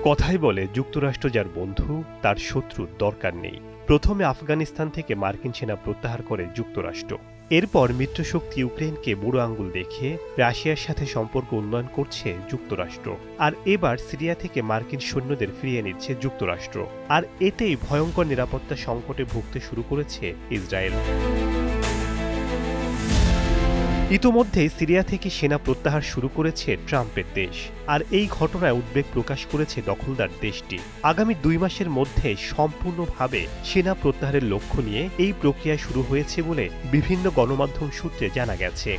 কথাই বলে যুক্তরাষ্ট্র যার বন্ধু তার শত্রুর দরকার নেই। প্রথমে আফগানিস্তান থেকে মার্কিন সেনা প্রত্যাহার করে যুক্তরাষ্ট্র, এরপর মিত্রশক্তি ইউক্রেনকে বুড়ো আঙ্গুল দেখিয়ে রাশিয়ার সাথে সম্পর্ক উন্নয়ন করছে যুক্তরাষ্ট্র, আর এবার সিরিয়া থেকে মার্কিন সৈন্যদের ফিরিয়ে নিচ্ছে যুক্তরাষ্ট্র। আর এতেই ভয়ঙ্কর নিরাপত্তা সংকটে ভুগতে শুরু করেছে ইসরায়েল। ইতোমধ্যে সিরিয়া থেকে সেনা প্রত্যাহার শুরু করেছে ট্রাম্পের দেশ, আর এই ঘটনায় উদ্বেগ প্রকাশ করেছে দখলদার দেশটি। আগামী 2 মাসের মধ্যে সম্পূর্ণভাবে সেনা প্রত্যাহারের লক্ষ্য নিয়ে এই প্রক্রিয়া শুরু হয়েছে বলে বিভিন্ন গণমাধ্যম সূত্রে জানা গেছে।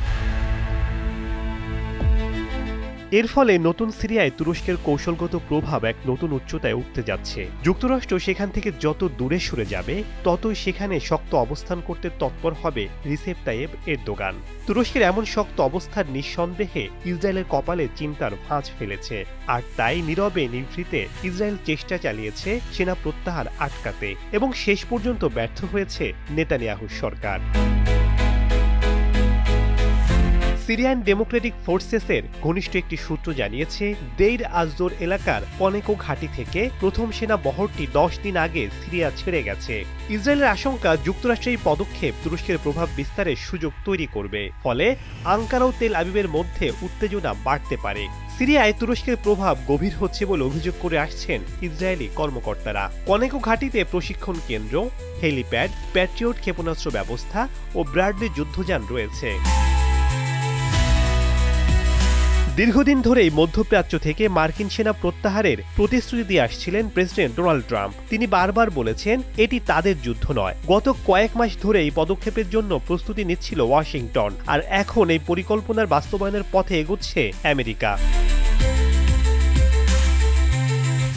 এর ফলে নতুন সিরিয়ায় তুরস্কের কৌশলগত প্রভাব এক নতুন উচ্চতায় উঠতে যাচ্ছে। যুক্তরাষ্ট্র সেখান থেকে যত দূরে সরে যাবে ততই সেখানে শক্ত অবস্থান করতে তৎপর হবে রিসেপ তাইয়েব এরদোগান। তুরস্কের এমন শক্ত অবস্থার নিঃসন্দেহে ইসরায়েলের কপালে চিন্তার ভাঁজ ফেলেছে, আর তাই নীরবে নিভৃতে ইসরায়েল চেষ্টা চালিয়েছে সেনা প্রত্যাহার আটকাতে, এবং শেষ পর্যন্ত ব্যর্থ হয়েছে নেতানিয়াহুর সরকার। সিরিয়ান ডেমোক্রেটিক ফোর্সেসের ঘনিষ্ঠ একটি সূত্র জানিয়েছে, দেইর আজ-জোর এলাকার পনেকো ঘাঁটি থেকে প্রথম সেনা বহরটি 10 দিন আগে সিরিয়া ছেড়ে গেছে। ইসরায়েলের আশঙ্কা যুক্তরাষ্ট্রের এই পদক্ষেপ তুরস্কের প্রভাব বিস্তারের সুযোগ তৈরি করবে, ফলে আঙ্কারা ও তেল আবিবের মধ্যে উত্তেজনা বাড়তে পারে। সিরিয়ায় তুরস্কের প্রভাব গভীর হচ্ছে বলে অভিযোগ করে আসছেন ইসরায়েলি কর্মকর্তারা। পনেকো ঘাঁটিতে প্রশিক্ষণ কেন্দ্র, হেলিপ্যাড, প্যাট্রিয়ট ক্ষেপণাস্ত্র ব্যবস্থা ও ব্র্যাডলি যুদ্ধযান রয়েছে। দীর্ঘদিন ধরেই মধ্যপ্রাচ্য থেকে মার্কিন সেনা প্রত্যাহারের প্রতিশ্রুতি দিয়ে আসছিলেন প্রেসিডেন্ট ডোনাল্ড ট্রাম্প। তিনি বারবার বলেছেন এটি তাদের যুদ্ধ নয়। গত কয়েক মাস ধরে এই পদক্ষেপের জন্য প্রস্তুতি নিচ্ছিল ওয়াশিংটন, আর এখন এই পরিকল্পনার বাস্তবায়নের পথে এগোচ্ছে আমেরিকা।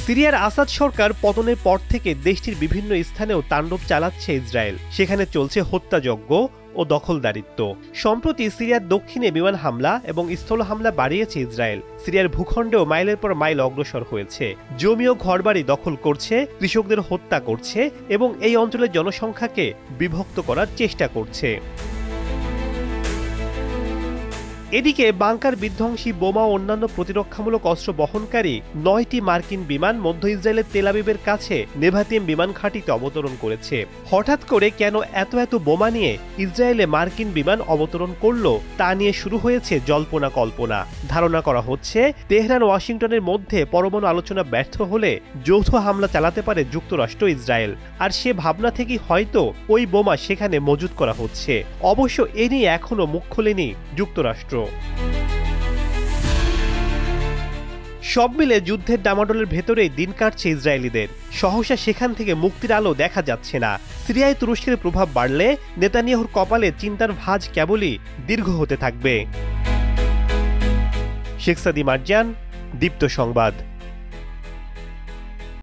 সিরিয়ার আসাদ সরকার পতনের পর থেকে দেশটির বিভিন্ন স্থানেও তাণ্ডব চালাচ্ছে ইসরায়েল। সেখানে চলছে হত্যাযজ্ঞ ও দখলদারিত্ব। সম্প্রতি সিরিয়ার দক্ষিণে বিমান হামলা এবং স্থল হামলা বাড়িয়েছে ইসরায়েল। সিরিয়ার ভূখণ্ডেও মাইলের পর মাইল অগ্রসর হয়েছে। জমি ও ঘরবাড়ি দখল করছে, কৃষকদের হত্যা করছে এবং এই অঞ্চলের জনসংখ্যাকে বিভক্ত করার চেষ্টা করছে। এদিকে বাংকার বিধ্বংসী বোমা ও অন্যান্য প্রতিরক্ষামূলক অস্ত্র বহনকারী 9টি মার্কিন বিমান মধ্য ইসরায়েলের তেল আবিবের কাছে নেভাতিম বিমান ঘাঁটিতে অবতরণ করেছে। হঠাৎ করে কেন এত বোমা নিয়ে ইসরায়েলে মার্কিন বিমান অবতরণ করল তা নিয়ে শুরু হয়েছে জল্পনা কল্পনা। ধারণা করা হচ্ছে তেহরান ওয়াশিংটনের মধ্যে পরমাণু আলোচনা ব্যর্থ হলে যৌথ হামলা চালাতে পারে যুক্তরাষ্ট্র ইসরায়েল, আর সে ভাবনা থেকেই হয়তো ওই বোমা সেখানে মজুত করা হচ্ছে। অবশ্য এ নিয়ে এখনো মুখ খোলেনি যুক্তরাষ্ট্র। সব মিলে যুদ্ধের ডামাডোলের ভেতরেই দিন কাটছে ইসরায়েলিদের। সহসা সেখান থেকে মুক্তির আলো দেখা যাচ্ছে না। সিরিয়ায় তুরস্কের প্রভাব বাড়লে নেতানিয়াহুর কপালে চিন্তার ভাঁজ কেবলই দীর্ঘ হতে থাকবে। শেখ সাদি মারজান, দীপ্ত সংবাদ।